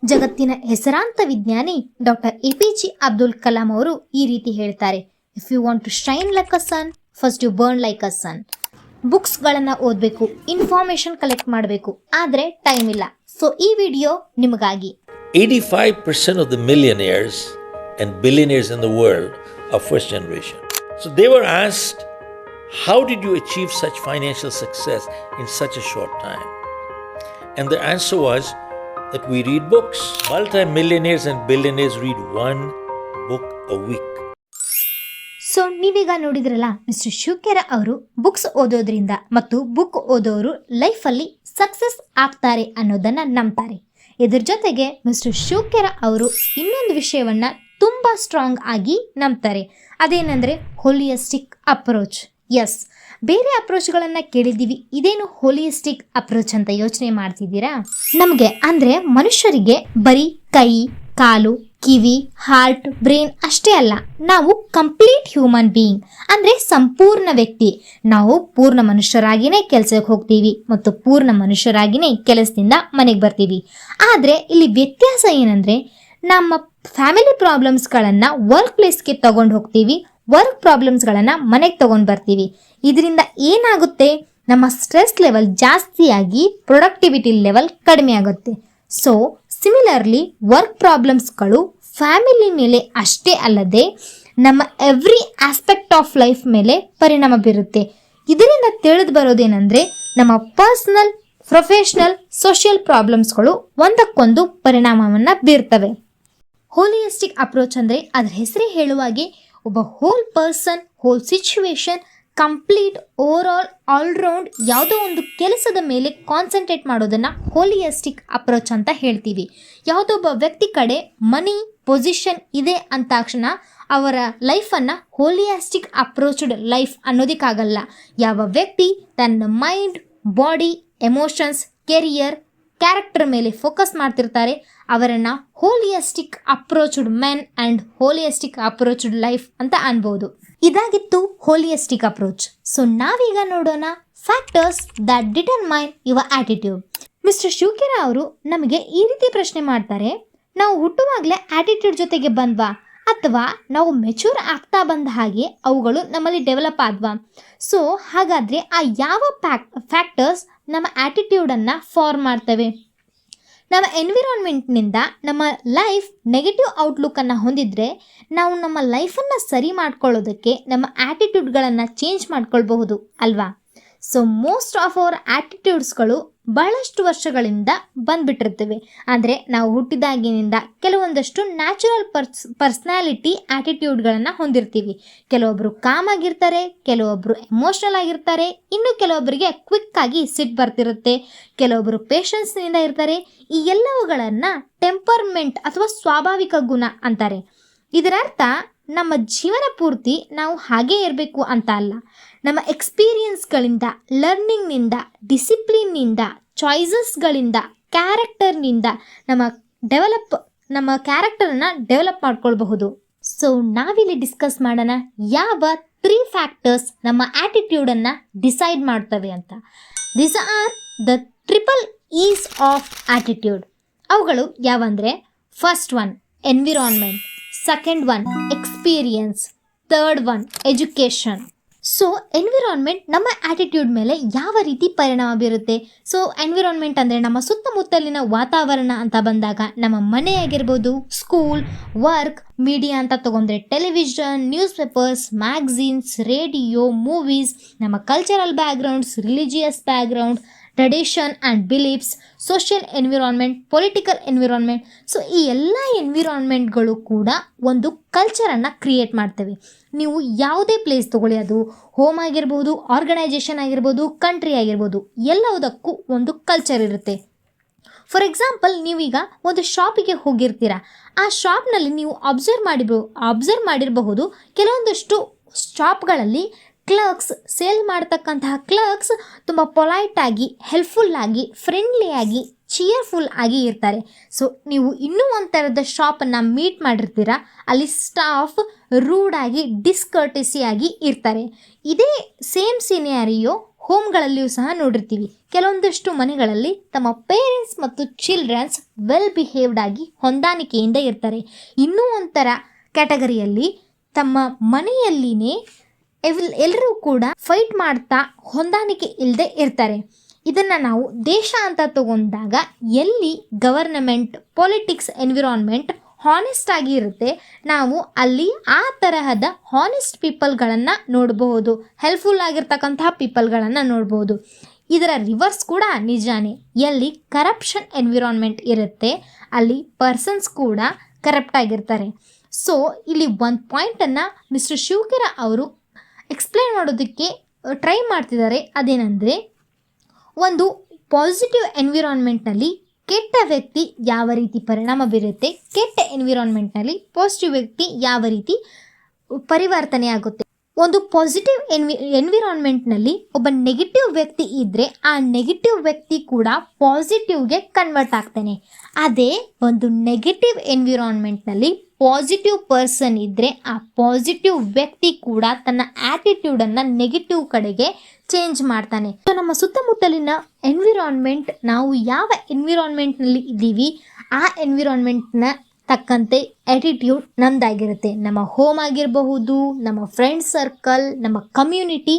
ಜಗತ್ತಿನ ಹೆಸರಾಂತ ವಿಜ್ಞಾನಿ ಡಾಕ್ಟರ್ APJ ಅಬ್ದುಲ್ ಕಲಾಂ ಅವರು ಈ ರೀತಿ ಹೇಳ್ತಾರೆ, if you want to shine like a sun, first you burn like a sun. ಬುಕ್ಸ್ಗಳನ್ನು ಓದಬೇಕು, ಇನ್ಫಾರ್ಮೇಶನ್ ಕಲೆಕ್ಟ್ ಮಾಡಬೇಕು, ಆದರೆ ಟೈಮ್ ಇಲ್ಲ. ಸೊ ಈ ವಿಡಿಯೋ ನಿಮಗಾಗಿ. 85% of the millionaires and billionaires in the world are first generation. So they were asked, how did you achieve such financial success in such a short time? And the answer was that we read books. Multi-millionaires and billionaires read one book a week. So ನೀವೀಗ ನೋಡಿದ್ರಲ್ಲ, mister Shiv Khera ಅವರು books ಓದೋದ್ರಿಂದ ಮತ್ತು book ಓದೋರು ಲೈಫಲ್ಲಿ success ಆಗ್ತಾರೆ ಅನ್ನೋದನ್ನ ನಂಬ್ತಾರೆ. ಇದ್ರ ಜೊತೆಗೆ ಮಿಸ್ಟರ್ ಶಿವಕೆರ ಅವರು ಇನ್ನೊಂದು ವಿಷಯವನ್ನ ತುಂಬಾ ಸ್ಟ್ರಾಂಗ್ ಆಗಿ ನಂಬ್ತಾರೆ. ಅದೇನಂದ್ರೆ ಹೋಲಿಯಸ್ಟಿಕ್ ಅಪ್ರೋಚ್. ಎಸ್, ಬೇರೆ ಅಪ್ರೋಚ್ಗಳನ್ನು ಕೇಳಿದ್ದೀವಿ, ಇದೇನು ಹೋಲಿಯಸ್ಟಿಕ್ ಅಪ್ರೋಚ್ ಅಂತ ಯೋಚನೆ ಮಾಡ್ತಿದ್ದೀರಾ? ನಮಗೆ ಅಂದರೆ ಮನುಷ್ಯರಿಗೆ ಬರೀ ಕೈ, ಕಾಲು, ಕಿವಿ, ಹಾರ್ಟ್, ಬ್ರೈನ್ ಅಷ್ಟೇ ಅಲ್ಲ, ನಾವು ಕಂಪ್ಲೀಟ್ ಹ್ಯೂಮನ್ ಬೀಯಿಂಗ್ ಅಂದರೆ ಸಂಪೂರ್ಣ ವ್ಯಕ್ತಿ. ನಾವು ಪೂರ್ಣ ಮನುಷ್ಯರಾಗಿನೇ ಕೆಲಸಕ್ಕೆ ಹೋಗ್ತೀವಿ ಮತ್ತು ಪೂರ್ಣ ಮನುಷ್ಯರಾಗಿನೇ ಕೆಲಸದಿಂದ ಮನೆಗೆ ಬರ್ತೀವಿ. ಆದರೆ ಇಲ್ಲಿ ವ್ಯತ್ಯಾಸ ಏನಂದರೆ, ನಮ್ಮ ಫ್ಯಾಮಿಲಿ ಪ್ರಾಬ್ಲಮ್ಸ್ಗಳನ್ನು ವರ್ಕ್ ಪ್ಲೇಸ್ಗೆ ತಗೊಂಡು ಹೋಗ್ತೀವಿ, ವರ್ಕ್ ಪ್ರಾಬ್ಲಮ್ಸ್ಗಳನ್ನು ಮನೆಗೆ ತಗೊಂಡು ಬರ್ತೀವಿ. ಇದರಿಂದ ಏನಾಗುತ್ತೆ, ನಮ್ಮ ಸ್ಟ್ರೆಸ್ ಲೆವೆಲ್ ಜಾಸ್ತಿಯಾಗಿ ಪ್ರೊಡಕ್ಟಿವಿಟಿ ಲೆವೆಲ್ ಕಡಿಮೆ ಆಗುತ್ತೆ. ಸೊ ಸಿಮಿಲರ್ಲಿ ವರ್ಕ್ ಪ್ರಾಬ್ಲಮ್ಸ್ಗಳು ಫ್ಯಾಮಿಲಿ ಮೇಲೆ ಅಷ್ಟೇ ಅಲ್ಲದೆ ನಮ್ಮ ಎವ್ರಿ ಆಸ್ಪೆಕ್ಟ್ ಆಫ್ ಲೈಫ್ ಮೇಲೆ ಪರಿಣಾಮ ಬೀರುತ್ತೆ. ಇದರಿಂದ ತಿಳಿದು ಬರೋದೇನೆಂದರೆ, ನಮ್ಮ ಪರ್ಸನಲ್, ಪ್ರೊಫೆಷನಲ್, ಸೋಷಿಯಲ್ ಪ್ರಾಬ್ಲಮ್ಸ್ಗಳು ಒಂದಕ್ಕೊಂದು ಪರಿಣಾಮವನ್ನು ಬೀರ್ತವೆ. ಹೋಲಿಯಸ್ಟಿಕ್ ಅಪ್ರೋಚ್ ಅಂದರೆ ಅದರ ಹೆಸರೇ ಹೇಳುವಾಗೆ ಒಬ್ಬ whole person, whole situation, complete all round ಯಾವುದೋ ಒಂದು ಕೆಲಸದ ಮೇಲೆ ಕಾನ್ಸಂಟ್ರೇಟ್ ಮಾಡೋದನ್ನು ಹೋಲಿಯಸ್ಟಿಕ್ ಅಪ್ರೋಚ್ ಅಂತ ಹೇಳ್ತೀವಿ. ಯಾವುದೋ ಒಬ್ಬ ವ್ಯಕ್ತಿ ಕಡೆ ಮನಿ, ಪೊಸಿಷನ್ ಇದೆ ಅಂತಾಕ್ಷಣ ಅವರ ಲೈಫನ್ನು ಹೋಲಿಯಸ್ಟಿಕ್ ಅಪ್ರೋಚ್ಡ್ ಲೈಫ್ ಅನ್ನೋದಕ್ಕಾಗಲ್ಲ. ಯಾವ ವ್ಯಕ್ತಿ ತನ್ನ mind, body, emotions, career, character ಮೇಲೆ ಫೋಕಸ್ ಮಾಡ್ತಿರ್ತಾರೆ ಅವರನ್ನು ಹೋಲಿಯಸ್ಟಿಕ್ approached men and ಹೋಲಿಯಸ್ಟಿಕ್ approached life ಅಂತ ಅನ್ಬೋದು. ಇದಾಗಿತ್ತು ಹೋಲಿಯಸ್ಟಿಕ್ ಅಪ್ರೋಚ್. ಸೊ ನಾವೀಗ ನೋಡೋಣ factors that determine your attitude. Mister Shiv Khera ಅವರು ನಮಗೆ ಈ ರೀತಿ ಪ್ರಶ್ನೆ ಮಾಡ್ತಾರೆ, ನಾವು ಹುಟ್ಟುವಾಗಲೇ ಆಟಿಟ್ಯೂಡ್ ಜೊತೆಗೆ ಬಂದ್ವಾ ಅಥವಾ ನಾವು ಮೆಚೂರ್ ಆಗ್ತಾ ಬಂದ ಹಾಗೆ ಅವುಗಳು ನಮ್ಮಲ್ಲಿ ಡೆವಲಪ್ ಆದ್ವಾ? ಸೊ ಹಾಗಾದರೆ ಆ ಯಾವ ಫ್ಯಾಕ್ಟರ್ಸ್ ನಮ್ಮ ಆಟಿಟ್ಯೂಡನ್ನು ಫಾರ್ಮ್ ಮಾಡ್ತವೆ? ನಮ್ಮ ಎನ್ವಿರಾನ್ಮೆಂಟ್ನಿಂದ ನಮ್ಮ ಲೈಫ್ ನೆಗೆಟಿವ್ ಔಟ್ಲುಕ್ಕನ್ನು ಹೊಂದಿದ್ರೆ ನಾವು ನಮ್ಮ ಲೈಫನ್ನು ಸರಿ ಮಾಡ್ಕೊಳ್ಳೋದಕ್ಕೆ ನಮ್ಮ ಆ್ಯಟಿಟ್ಯೂಡ್ಗಳನ್ನು ಚೇಂಜ್ ಮಾಡ್ಕೊಳ್ಬಹುದು ಅಲ್ವಾ? ಸೊ ಮೋಸ್ಟ್ ಆಫ್ ಅವರ್ ಆ್ಯಟಿಟ್ಯೂಡ್ಸ್ಗಳು ಬಹಳಷ್ಟು ವರ್ಷಗಳಿಂದ ಬಂದ್ಬಿಟ್ಟಿರ್ತವೆ. ಅಂದರೆ ನಾವು ಹುಟ್ಟಿದಾಗಿನಿಂದ ಕೆಲವೊಂದಷ್ಟು ನ್ಯಾಚುರಲ್ ಪರ್ಸ್ನಾಲಿಟಿ ಆ್ಯಟಿಟ್ಯೂಡ್ಗಳನ್ನು ಹೊಂದಿರ್ತೀವಿ. ಕೆಲವೊಬ್ಬರು ಕಾಮ್ ಆಗಿರ್ತಾರೆ, ಕೆಲವೊಬ್ಬರು ಎಮೋಷ್ನಲ್ ಆಗಿರ್ತಾರೆ, ಇನ್ನು ಕೆಲವೊಬ್ಬರಿಗೆ ಕ್ವಿಕ್ಕಾಗಿ ಸಿಟ್ಟು ಬರ್ತಿರುತ್ತೆ, ಕೆಲವೊಬ್ಬರು ಪೇಷನ್ಸ್ನಿಂದ ಇರ್ತಾರೆ. ಈ ಎಲ್ಲವುಗಳನ್ನು ಟೆಂಪರ್ಮೆಂಟ್ ಅಥವಾ ಸ್ವಾಭಾವಿಕ ಗುಣ ಅಂತಾರೆ. ಇದರರ್ಥ ನಮ್ಮ ಜೀವನ ಪೂರ್ತಿ ನಾವು ಹಾಗೇ ಇರಬೇಕು ಅಂತ ಅಲ್ಲ. ನಮ್ಮ ಎಕ್ಸ್ಪೀರಿಯನ್ಸ್ಗಳಿಂದ, ಲರ್ನಿಂಗ್ನಿಂದ, ಡಿಸಿಪ್ಲಿನ್ನಿಂದ, ಚಾಯ್ಸಸ್ಗಳಿಂದ, ಕ್ಯಾರೆಕ್ಟರ್ನಿಂದ ನಮ್ಮ ಕ್ಯಾರೆಕ್ಟರನ್ನು ಡೆವಲಪ್ ಮಾಡ್ಕೊಳ್ಬಹುದು. ಸೊ ನಾವಿಲ್ಲಿ ಡಿಸ್ಕಸ್ ಮಾಡೋಣ ಯಾವ 3 ಫ್ಯಾಕ್ಟರ್ಸ್ ನಮ್ಮ ಆ್ಯಟಿಟ್ಯೂಡನ್ನು ಡಿಸೈಡ್ ಮಾಡ್ತವೆ ಅಂತ. These are the triple E's of attitude. ಅವುಗಳು ಯಾವಂದರೆ, first one environment, second one experience, third one education. So environment ನಮ್ಮ ಆ್ಯಟಿಟ್ಯೂಡ್ ಮೇಲೆ ಯಾವ ರೀತಿ ಪರಿಣಾಮ ಬೀರುತ್ತೆ? ಸೊ ಎನ್ವಿರಾನ್ಮೆಂಟ್ ಅಂದರೆ ನಮ್ಮ ಸುತ್ತಮುತ್ತಲಿನ ವಾತಾವರಣ ಅಂತ ಬಂದಾಗ ನಮ್ಮ ಮನೆ ಆಗಿರ್ಬೋದು, ಸ್ಕೂಲ್, ವರ್ಕ್, ಮೀಡಿಯಾ ಅಂತ ತೊಗೊಂಡ್ರೆ television, news papers, magazines, radio, movies, ನಮ್ಮ cultural backgrounds, religious background, tradition and beliefs, social environment, political environment. So ಈ ಎಲ್ಲ ಎನ್ವಿರಾನ್ಮೆಂಟ್ಗಳು ಕೂಡ ಒಂದು ಕಲ್ಚರನ್ನು ಕ್ರಿಯೇಟ್ ಮಾಡ್ತವೆ. ನೀವು ಯಾವುದೇ ಪ್ಲೇಸ್ ತೊಗೊಳ್ಳಿ, ಅದು ಹೋಮ್ ಆಗಿರ್ಬೋದು, ಆರ್ಗನೈಜೇಷನ್ ಆಗಿರ್ಬೋದು, ಕಂಟ್ರಿ ಆಗಿರ್ಬೋದು, ಎಲ್ಲದಕ್ಕೂ ಒಂದು ಕಲ್ಚರ್ ಇರುತ್ತೆ. ಫಾರ್ ಎಕ್ಸಾಂಪಲ್, ನೀವೀಗ ಒಂದು ಶಾಪಿಗೆ ಹೋಗಿರ್ತೀರ, ಆ ಶಾಪ್ನಲ್ಲಿ ನೀವು ಅಬ್ಸರ್ವ್ ಮಾಡಿರಬಹುದು ಕೆಲವೊಂದಷ್ಟು ಶಾಪ್ಗಳಲ್ಲಿ ಕ್ಲರ್ಕ್ಸ್, ಸೇಲ್ ಮಾಡ್ತಕ್ಕಂತಹ ಕ್ಲರ್ಕ್ಸ್ ತುಂಬ ಪೊಲೈಟಾಗಿ, ಹೆಲ್ಪ್ಫುಲ್ಲಾಗಿ, ಫ್ರೆಂಡ್ಲಿಯಾಗಿ, ಚಿಯರ್ಫುಲ್ ಆಗಿ ಇರ್ತಾರೆ. ಸೊ ನೀವು ಇನ್ನೂ ಒಂಥರದ ಶಾಪನ್ನು ಮೀಟ್ ಮಾಡಿರ್ತೀರ, ಅಲ್ಲಿ ಸ್ಟಾಫ್ ರೂಡ್ ಆಗಿ ಡಿಸ್ಕರ್ಟಿಸಿ ಆಗಿ ಇರ್ತಾರೆ. ಇದೇ ಸೇಮ್ ಸಿನಾರಿಯೋ ಹೋಮ್ಗಳಲ್ಲಿಯೂ ಸಹ ನೋಡಿರ್ತೀವಿ. ಕೆಲವೊಂದಷ್ಟು ಮನೆಗಳಲ್ಲಿ ತಮ್ಮ ಪೇರೆಂಟ್ಸ್ ಮತ್ತು ಚಿಲ್ಡ್ರನ್ಸ್ ವೆಲ್ ಬಿಹೇವ್ಡ್ ಆಗಿ ಹೊಂದಾಣಿಕೆಯಿಂದ ಇರ್ತಾರೆ. ಇನ್ನೂ ಒಂಥರ ಕ್ಯಾಟಗರಿಯಲ್ಲಿ ತಮ್ಮ ಮನೆಯಲ್ಲಿನೇ ಎಲ್ಲರೂ ಕೂಡ ಫೈಟ್ ಮಾಡ್ತಾ ಹೊಂದಾಣಿಕೆ ಇಲ್ಲದೆ ಇರ್ತಾರೆ. ಇದನ್ನು ನಾವು ದೇಶ ಅಂತ ತಗೊಂಡಾಗ ಎಲ್ಲಿ ಗವರ್ನಮೆಂಟ್, ಪೊಲಿಟಿಕ್ಸ್, ಎನ್ವಿರಾನ್ಮೆಂಟ್ ಹಾನೆಸ್ಟ್ ಆಗಿ ಇರುತ್ತೆ, ನಾವು ಅಲ್ಲಿ ಆ ತರಹದ ಹಾನೆಸ್ಟ್ ಪೀಪಲ್ಗಳನ್ನು ನೋಡಬಹುದು, ಹೆಲ್ಪ್ಫುಲ್ ಆಗಿರ್ತಕ್ಕಂತಹ ಪೀಪಲ್ಗಳನ್ನು ನೋಡ್ಬೋದು. ಇದರ ರಿವರ್ಸ್ ಕೂಡ ನಿಜಾನೇ. ಎಲ್ಲಿ ಕರಪ್ಷನ್ ಎನ್ವಿರಾನ್ಮೆಂಟ್ ಇರುತ್ತೆ ಅಲ್ಲಿ ಪರ್ಸನ್ಸ್ ಕೂಡ ಕರಪ್ಟ್ ಆಗಿರ್ತಾರೆ. ಸೊ ಇಲ್ಲಿ ಒಂದು ಪಾಯಿಂಟನ್ನು ಮಿಸ್ಟರ್ ಶಿವಕೆರ ಅವರು ಎಕ್ಸ್ಪ್ಲೇನ್ ಮಾಡೋದಕ್ಕೆ ಟ್ರೈ ಮಾಡ್ತಿದ್ದಾರೆ. ಅದೇನೆಂದರೆ, ಒಂದು ಪಾಸಿಟಿವ್ ಎನ್ವಿರಾನ್ಮೆಂಟ್ನಲ್ಲಿ ಕೆಟ್ಟ ವ್ಯಕ್ತಿ ಯಾವ ರೀತಿ ಪರಿಣಾಮ ಬೀರುತ್ತೆ, ಕೆಟ್ಟ ಎನ್ವಿರಾನ್ಮೆಂಟ್ನಲ್ಲಿ ಪಾಸಿಟಿವ್ ವ್ಯಕ್ತಿ ಯಾವ ರೀತಿ ಪರಿವರ್ತನೆ ಆಗುತ್ತೆ. ಒಂದು ಪಾಸಿಟಿವ್ ಎನ್ವಿರಾನ್ಮೆಂಟ್ನಲ್ಲಿ ಒಬ್ಬ ನೆಗೆಟಿವ್ ವ್ಯಕ್ತಿ ಇದ್ದರೆ ಆ ನೆಗೆಟಿವ್ ವ್ಯಕ್ತಿ ಕೂಡ ಪಾಸಿಟಿವ್ಗೆ ಕನ್ವರ್ಟ್ ಆಗ್ತಾನೆ. ಅದೇ ಒಂದು ನೆಗೆಟಿವ್ ಎನ್ವಿರಾನ್ಮೆಂಟ್ನಲ್ಲಿ ಪಾಸಿಟಿವ್ ಪರ್ಸನ್ ಇದ್ದರೆ ಆ ಪಾಸಿಟಿವ್ ವ್ಯಕ್ತಿ ಕೂಡ ತನ್ನ ಆ್ಯಟಿಟ್ಯೂಡನ್ನು ನೆಗೆಟಿವ್ ಕಡೆಗೆ ಚೇಂಜ್ ಮಾಡ್ತಾನೆ. ಸೊ ನಮ್ಮ ಸುತ್ತಮುತ್ತಲಿನ ಎನ್ವಿರಾನ್ಮೆಂಟ್, ನಾವು ಯಾವ ಎನ್ವಿರಾನ್ಮೆಂಟ್ನಲ್ಲಿ ಇದ್ದೀವಿ ಆ ಎನ್ವಿರಾನ್ಮೆಂಟ್ನ ತಕ್ಕಂತೆ ಆ್ಯಟಿಟ್ಯೂಡ್ ನಮ್ಮದಾಗಿರುತ್ತೆ. ನಮ್ಮ ಹೋಮ್ ಆಗಿರಬಹುದು, ನಮ್ಮ ಫ್ರೆಂಡ್ ಸರ್ಕಲ್, ನಮ್ಮ ಕಮ್ಯುನಿಟಿ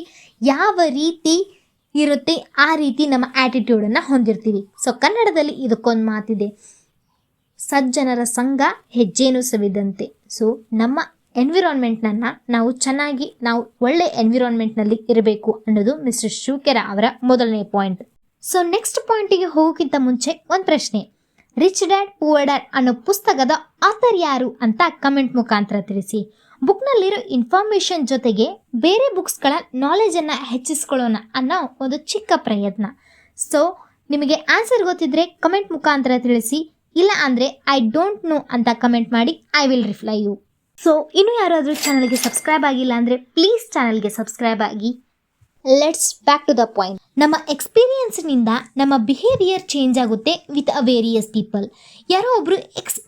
ಯಾವ ರೀತಿ ಇರುತ್ತೆ ಆ ರೀತಿ ನಮ್ಮ ಆ್ಯಟಿಟ್ಯೂಡನ್ನು ಹೊಂದಿರ್ತೀವಿ. ಸೊ ಕನ್ನಡದಲ್ಲಿ ಇದಕ್ಕೊಂದು ಮಾತಿದೆ, ಸಜ್ಜನರ ಸಂಘ ಹೆಜ್ಜೇನು ಸವಿದಂತೆ. ಸೊ ನಮ್ಮ ಎನ್ವಿರಾನ್ಮೆಂಟ್ನನ್ನು ನಾವು ಒಳ್ಳೆ ಎನ್ವಿರಾನ್ಮೆಂಟ್ನಲ್ಲಿ ಇರಬೇಕು ಅನ್ನೋದು ಮಿಸ್ಟರ್ ಶಿವಕೆರ ಅವರ ಮೊದಲನೇ ಪಾಯಿಂಟ್. ಸೊ ನೆಕ್ಸ್ಟ್ ಪಾಯಿಂಟಿಗೆ ಹೋಗೋಕ್ಕಿಂತ ಮುಂಚೆ ಒಂದು ಪ್ರಶ್ನೆ. ರಿಚ್ ಡ್ಯಾಡ್ ಪೂವರ್ ಡ್ಯಾಡ್ ಅನ್ನೋ ಪುಸ್ತಕದ ಆಥರ್ ಯಾರು ಅಂತ ಕಮೆಂಟ್ ಮುಖಾಂತರ ತಿಳಿಸಿ. ಬುಕ್ನಲ್ಲಿರೋ ಇನ್ಫಾರ್ಮೇಷನ್ ಜೊತೆಗೆ ಬೇರೆ ಬುಕ್ಸ್ಗಳ ನಾಲೆಜನ್ನು ಹೆಚ್ಚಿಸ್ಕೊಳ್ಳೋಣ ಅನ್ನೋ ಒಂದು ಚಿಕ್ಕ ಪ್ರಯತ್ನ. ಸೊ ನಿಮಗೆ ಆನ್ಸರ್ ಗೊತ್ತಿದ್ರೆ ಕಮೆಂಟ್ ಮುಖಾಂತರ ತಿಳಿಸಿ, ಇಲ್ಲ ಅಂದರೆ ಐ ಡೋಂಟ್ ನೋ ಅಂತ ಕಮೆಂಟ್ ಮಾಡಿ, I will reply you. So ಇನ್ನೂ ಯಾರಾದರೂ ಚಾನಲ್ಗೆ ಸಬ್ಸ್ಕ್ರೈಬ್ ಆಗಿಲ್ಲ ಅಂದರೆ ಪ್ಲೀಸ್ ಚಾನಲ್ಗೆ ಸಬ್ಸ್ಕ್ರೈಬ್ ಆಗಿ. Let's back to the point. ನಮ್ಮ ಎಕ್ಸ್ಪೀರಿಯನ್ಸ್ನಿಂದ ನಮ್ಮ ಬಿಹೇವಿಯರ್ ಚೇಂಜ್ ಆಗುತ್ತೆ ವಿತ್ ಅ ವೇರಿಯಸ್ ಪೀಪಲ್. ಯಾರೋ ಒಬ್ಬರು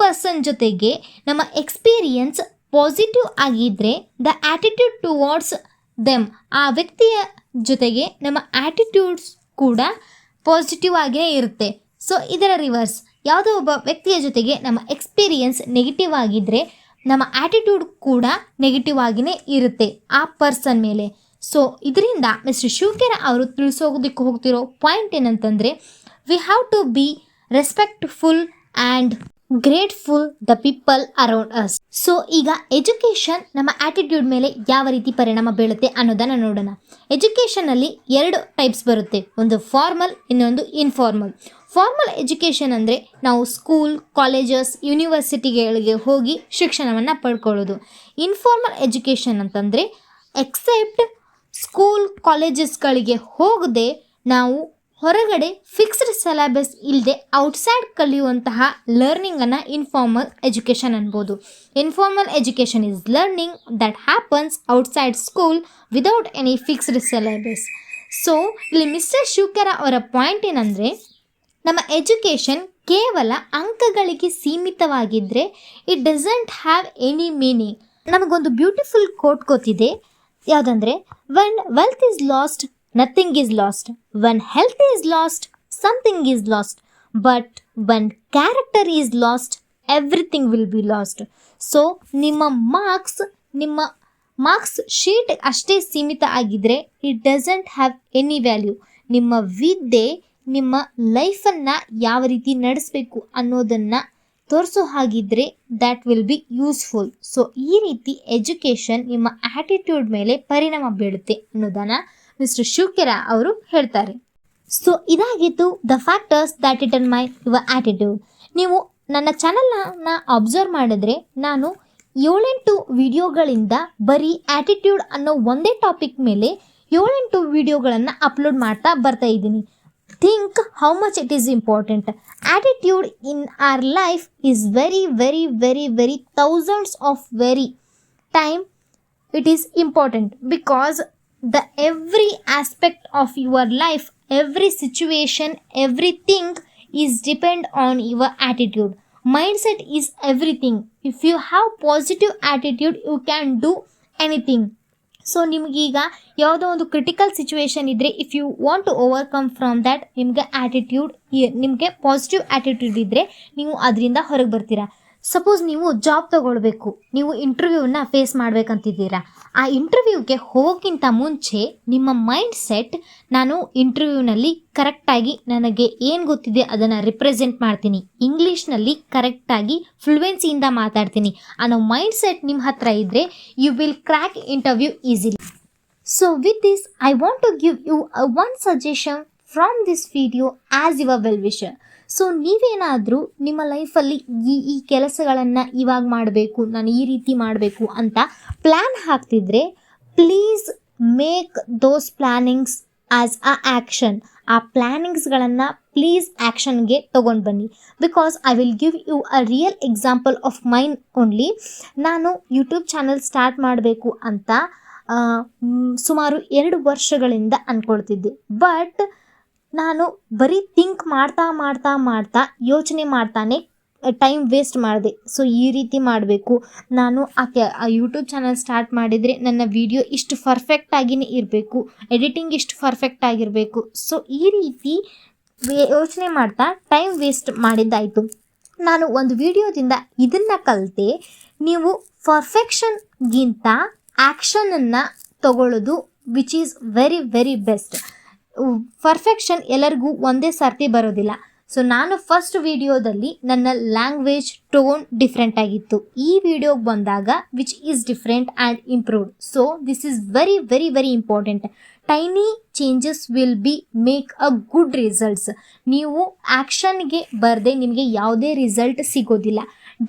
ಪರ್ಸನ್ ಜೊತೆಗೆ ನಮ್ಮ ಎಕ್ಸ್ಪೀರಿಯನ್ಸ್ ಪಾಸಿಟಿವ್ ಆಗಿದ್ದರೆ ದ ಆ್ಯಟಿಟ್ಯೂಡ್ ಟುವಾರ್ಡ್ಸ್ ದೆಮ್, ಆ ವ್ಯಕ್ತಿಯ ಜೊತೆಗೆ ನಮ್ಮ ಆ್ಯಟಿಟ್ಯೂಡ್ಸ್ ಕೂಡ ಪಾಸಿಟಿವ್ ಆಗೇ ಇರುತ್ತೆ. ಸೊ ಇದರ ರಿವರ್ಸ್, ಯಾವುದೋ ಒಬ್ಬ ವ್ಯಕ್ತಿಯ ಜೊತೆಗೆ ನಮ್ಮ ಎಕ್ಸ್ಪೀರಿಯನ್ಸ್ ನೆಗೆಟಿವ್ ಆಗಿದ್ದರೆ ನಮ್ಮ ಆ್ಯಟಿಟ್ಯೂಡ್ ಕೂಡ ನೆಗೆಟಿವ್ ಆಗಿಯೇ ಇರುತ್ತೆ ಆ ಪರ್ಸನ್ ಮೇಲೆ. ಸೊ ಇದರಿಂದ ಮಿಸ್ಟರ್ ಶಿವಕೆರ ಅವರು ತಿಳಿಸೋದಕ್ಕೆ ಹೋಗ್ತಿರೋ ಪಾಯಿಂಟ್ ಏನಂತಂದರೆ, we have to be respectful and grateful the people around us. So ಈಗ ಎಜುಕೇಷನ್ ನಮ್ಮ ಆ್ಯಟಿಟ್ಯೂಡ್ ಮೇಲೆ ಯಾವ ರೀತಿ ಪರಿಣಾಮ ಬೀಳುತ್ತೆ ಅನ್ನೋದನ್ನು ನೋಡೋಣ. ಎಜುಕೇಷನಲ್ಲಿ 2 ಟೈಪ್ಸ್ ಬರುತ್ತೆ, ಒಂದು ಫಾರ್ಮಲ್, ಇನ್ನೊಂದು ಇನ್ಫಾರ್ಮಲ್. ಫಾರ್ಮಲ್ ಎಜುಕೇಷನ್ ಅಂದರೆ ನಾವು ಸ್ಕೂಲ್, ಕಾಲೇಜಸ್, ಯೂನಿವರ್ಸಿಟಿಗಳಿಗೆ ಹೋಗಿ ಶಿಕ್ಷಣವನ್ನು ಪಡ್ಕೊಳ್ಳೋದು. ಇನ್ಫಾರ್ಮಲ್ ಎಜುಕೇಷನ್ ಅಂತಂದರೆ ಎಕ್ಸೆಪ್ಟ್ ಸ್ಕೂಲ್, ಕಾಲೇಜಸ್ಗಳಿಗೆ ಹೋಗದೆ ನಾವು ಹೊರಗಡೆ ಫಿಕ್ಸ್ಡ್ ಸಿಲೆಬಸ್ ಇಲ್ಲದೆ ಔಟ್ಸೈಡ್ ಕಲಿಯುವಂತಹ ಲರ್ನಿಂಗನ್ನು ಇನ್ಫಾರ್ಮಲ್ ಎಜುಕೇಷನ್ ಅನ್ಬೋದು. Informal education is learning that happens outside school without any fixed syllabus. So ಇಲ್ಲಿ ಮಿಸ್ಟರ್ ಶಿವಕೆರ ಅವರ ಪಾಯಿಂಟ್ ಏನಂದರೆ, ನಮ್ಮ ಎಜುಕೇಷನ್ ಕೇವಲ ಅಂಕಗಳಿಗೆ ಸೀಮಿತವಾಗಿದ್ದರೆ it doesn't have any meaning. ನಮಗೊಂದು ಬ್ಯೂಟಿಫುಲ್ ಕೋಟ್ ಗೊತ್ತಿದೆ, ಯಾವುದಂದರೆ, when wealth is last nothing is last, when health is last something is last, but when character is last everything will be last. So ನಿಮ್ಮ marks sheet ಅಷ್ಟೇ ಸೀಮಿತ ಆಗಿದ್ದರೆ it doesn't have any value. ನಿಮ್ಮ ವಿದ್ಯೆ ನಿಮ್ಮ ಲೈಫನ್ನು ಯಾವ ರೀತಿ ನಡೆಸಬೇಕು ಅನ್ನೋದನ್ನು ತೋರಿಸೋ ಹಾಗಿದ್ರೆ that will be useful. So ಈ ರೀತಿ ಎಜುಕೇಷನ್ ನಿಮ್ಮ ಆ್ಯಟಿಟ್ಯೂಡ್ ಮೇಲೆ ಪರಿಣಾಮ ಬೀಳುತ್ತೆ ಅನ್ನೋದನ್ನು ಮಿಸ್ಟರ್ ಶಿವಕೆರ ಅವರು ಹೇಳ್ತಾರೆ. ಸೊ ಇದಾಗಿತ್ತು the factors that determine your attitude. ನೀವು ನನ್ನ ಚಾನಲ್ನ ಅಬ್ಸರ್ವ್ ಮಾಡಿದ್ರೆ ನಾನು 7-8 ವಿಡಿಯೋಗಳಿಂದ ಬರೀ ಆ್ಯಟಿಟ್ಯೂಡ್ ಅನ್ನೋ ಒಂದೇ ಟಾಪಿಕ್ ಮೇಲೆ 7-8 ವಿಡಿಯೋಗಳನ್ನು ಅಪ್ಲೋಡ್ ಮಾಡ್ತಾ ಬರ್ತಾ ಇದ್ದೀನಿ. Think how much it is important. Attitude in our life is very, very, very, very thousands of very time it is important, because the every aspect of your life, every situation, everything is depend on your attitude. Mindset is everything. If you have positive attitude, you can do anything. So ನಿಮಗೀಗ ಯಾವುದೋ ಒಂದು critical situation ಇದ್ದರೆ, if you want to overcome from that, ನಿಮಗೆ positive attitude ಇದ್ದರೆ ನೀವು ಅದರಿಂದ ಹೊರಗೆ ಬರ್ತೀರಾ. ಸಪೋಸ್ ನೀವು ಜಾಬ್ ತಗೊಳ್ಬೇಕು, ನೀವು ಇಂಟರ್ವ್ಯೂನ ಫೇಸ್ ಮಾಡಬೇಕಂತಿದ್ದೀರಾ. ಆ ಇಂಟರ್ವ್ಯೂಗೆ ಹೋಗೋಕ್ಕಿಂತ ಮುಂಚೆ ನಿಮ್ಮ ಮೈಂಡ್ ಸೆಟ್, ನಾನು ಇಂಟರ್ವ್ಯೂನಲ್ಲಿ ಕರೆಕ್ಟಾಗಿ ನನಗೆ ಏನು ಗೊತ್ತಿದೆ ಅದನ್ನು ರಿಪ್ರೆಸೆಂಟ್ ಮಾಡ್ತೀನಿ, ಇಂಗ್ಲೀಷ್ನಲ್ಲಿ ಕರೆಕ್ಟಾಗಿ ಫ್ಲೂಯೆನ್ಸಿಯಿಂದ ಮಾತಾಡ್ತೀನಿ ಅನ್ನೋ ಮೈಂಡ್ ಸೆಟ್ ನಿಮ್ಮ ಹತ್ರ ಇದ್ದರೆ, you will crack interview easily. So with this I want to give you one suggestion from this video as your well wisher. So ನೀವೇನಾದರೂ ನಿಮ್ಮ ಲೈಫಲ್ಲಿ ಈ ಕೆಲಸಗಳನ್ನು ಇವಾಗ ಮಾಡಬೇಕು, ನಾನು ಈ ರೀತಿ ಮಾಡಬೇಕು ಅಂತ ಪ್ಲ್ಯಾನ್ ಹಾಕ್ತಿದ್ರೆ, please make those plannings as a action. ಆ ಪ್ಲ್ಯಾನಿಂಗ್ಸ್ಗಳನ್ನು ಪ್ಲೀಸ್ ಆ್ಯಕ್ಷನ್ಗೆ ತೊಗೊಂಡು ಬನ್ನಿ. Because I will give you a real example of mine only. ನಾನು ಯೂಟ್ಯೂಬ್ ಚಾನಲ್ ಸ್ಟಾರ್ಟ್ ಮಾಡಬೇಕು ಅಂತ ಸುಮಾರು 2 ವರ್ಷಗಳಿಂದ ಅಂದ್ಕೊಳ್ತಿದ್ದೆ. ಬಟ್ ನಾನು ಬರೀ ಥಿಂಕ್ ಮಾಡ್ತಾ ಯೋಚನೆ ಮಾಡ್ತಾನೆ ಟೈಮ್ ವೇಸ್ಟ್ ಮಾಡಿದೆ. ಸೊ ಈ ರೀತಿ ಮಾಡಬೇಕು, ನಾನು ಆ ಯೂಟ್ಯೂಬ್ ಚಾನಲ್ ಸ್ಟಾರ್ಟ್ ಮಾಡಿದರೆ ನನ್ನ ವಿಡಿಯೋ ಇಷ್ಟು ಪರ್ಫೆಕ್ಟಾಗಿಯೇ ಇರಬೇಕು, ಎಡಿಟಿಂಗ್ ಇಷ್ಟು ಪರ್ಫೆಕ್ಟ್ ಆಗಿರಬೇಕು. ಸೊ ಈ ರೀತಿ ಯೋಚನೆ ಮಾಡ್ತಾ ಟೈಮ್ ವೇಸ್ಟ್ ಮಾಡಿದ್ದಾಯಿತು. ನಾನು ಒಂದು ವಿಡಿಯೋದಿಂದ ಇದನ್ನು ಕಲಿತೆ, ನೀವು ಪರ್ಫೆಕ್ಷನ್ಗಿಂತ ಆ್ಯಕ್ಷನನ್ನು ತಗೊಳ್ಳೋದು which is very very best. Perfection ಎಲ್ಲರಿಗೂ ಒಂದೇ ಸರ್ತಿ ಬರೋದಿಲ್ಲ. ಸೊ ನಾನು ಫಸ್ಟ್ ವಿಡಿಯೋದಲ್ಲಿ ನನ್ನ ಲ್ಯಾಂಗ್ವೇಜ್ ಟೋನ್ ಡಿಫ್ರೆಂಟ್ ಆಗಿತ್ತು. ಈ ವಿಡಿಯೋಗೆ ಬಂದಾಗ which is different and improved. So this is very very very important. Tiny changes will be make a good results. ನೀವು ಆ್ಯಕ್ಷನ್ಗೆ ಬರದೆ ನಿಮಗೆ ಯಾವುದೇ ರಿಸಲ್ಟ್ ಸಿಗೋದಿಲ್ಲ.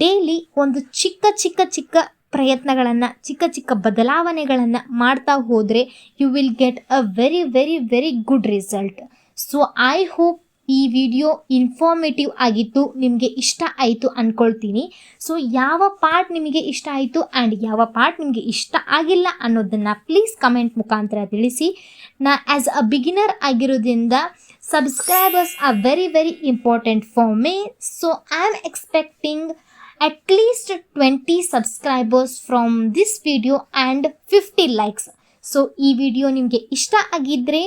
ಡೈಲಿ ಒಂದು ಚಿಕ್ಕ ಪ್ರಯತ್ನಗಳನ್ನು, ಚಿಕ್ಕ ಬದಲಾವಣೆಗಳನ್ನು ಮಾಡ್ತಾ ಹೋದರೆ you will get a very very very good result. So I hope ಈ ವಿಡಿಯೋ ಇನ್ಫಾರ್ಮೇಟಿವ್ ಆಗಿತ್ತು, ನಿಮಗೆ ಇಷ್ಟ ಆಯಿತು ಅಂದ್ಕೊಳ್ತೀನಿ. ಸೊ ಯಾವ ಪಾರ್ಟ್ ನಿಮಗೆ ಇಷ್ಟ ಆಯಿತು ಆ್ಯಂಡ್ ಯಾವ ಪಾರ್ಟ್ ನಿಮಗೆ ಇಷ್ಟ ಆಗಿಲ್ಲ ಅನ್ನೋದನ್ನು ಪ್ಲೀಸ್ ಕಮೆಂಟ್ ಮುಖಾಂತರ ತಿಳಿಸಿ. ಆ್ಯಸ್ ಅ ಬಿಗಿನರ್ ಆಗಿರೋದ್ರಿಂದ subscribers are very very important for me. So I am expecting at least 20 subscribers from this video and 50 likes. So ಈ ವಿಡಿಯೋ ನಿಮಗೆ ಇಷ್ಟ ಆಗಿದ್ದರೆ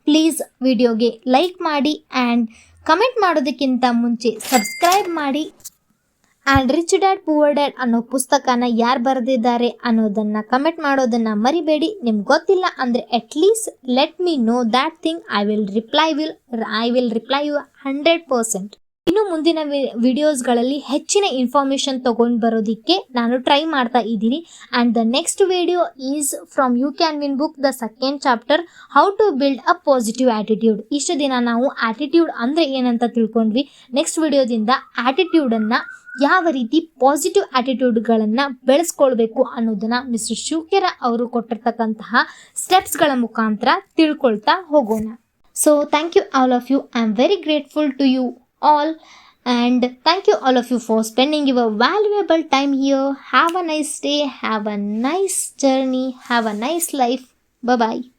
ಪ್ಲೀಸ್ ವಿಡಿಯೋಗೆ ಲೈಕ್ ಮಾಡಿ ಆ್ಯಂಡ್ ಕಮೆಂಟ್ ಮಾಡೋದಕ್ಕಿಂತ ಮುಂಚೆ ಸಬ್ಸ್ಕ್ರೈಬ್ ಮಾಡಿ. And rich dad poor dad ಅನ್ನೋ ಪುಸ್ತಕನ ಯಾರು ಬರೆದಿದ್ದಾರೆ ಅನ್ನೋದನ್ನು ಕಮೆಂಟ್ ಮಾಡೋದನ್ನು ಮರಿಬೇಡಿ. ನಿಮ್ಗೆ ಗೊತ್ತಿಲ್ಲ ಅಂದರೆ at least let me know that thing. I will reply you 100%. ಇನ್ನು ಮುಂದಿನ ವಿಡಿಯೋಸ್ಗಳಲ್ಲಿ ಹೆಚ್ಚಿನ ಇನ್ಫಾರ್ಮೇಷನ್ ತೊಗೊಂಡು ಬರೋದಕ್ಕೆ ನಾನು ಟ್ರೈ ಮಾಡ್ತಾ ಇದ್ದೀನಿ. And the next video is from you can win book, the second chapter, how to build a positive attitude. ಇಷ್ಟು ದಿನ ನಾವು ಆ್ಯಟಿಟ್ಯೂಡ್ ಅಂದರೆ ಏನಂತ ತಿಳ್ಕೊಂಡ್ವಿ. ನೆಕ್ಸ್ಟ್ ವಿಡಿಯೋದಿಂದ ಆ್ಯಟಿಟ್ಯೂಡನ್ನು, ಯಾವ ರೀತಿ ಪಾಸಿಟಿವ್ ಆ್ಯಟಿಟ್ಯೂಡ್ಗಳನ್ನು ಬೆಳೆಸ್ಕೊಳ್ಬೇಕು ಅನ್ನೋದನ್ನು ಮಿಸ್ಟರ್ ಶಿವಕೆರ ಅವರು ಕೊಟ್ಟಿರ್ತಕ್ಕಂತಹ ಸ್ಟೆಪ್ಸ್ಗಳ ಮುಖಾಂತರ ತಿಳ್ಕೊಳ್ತಾ ಹೋಗೋಣ. So thank you all of you. I am very grateful to you all, and thank you all of you for spending your valuable time here. Have a nice day, have a nice journey, have a nice life. Bye bye.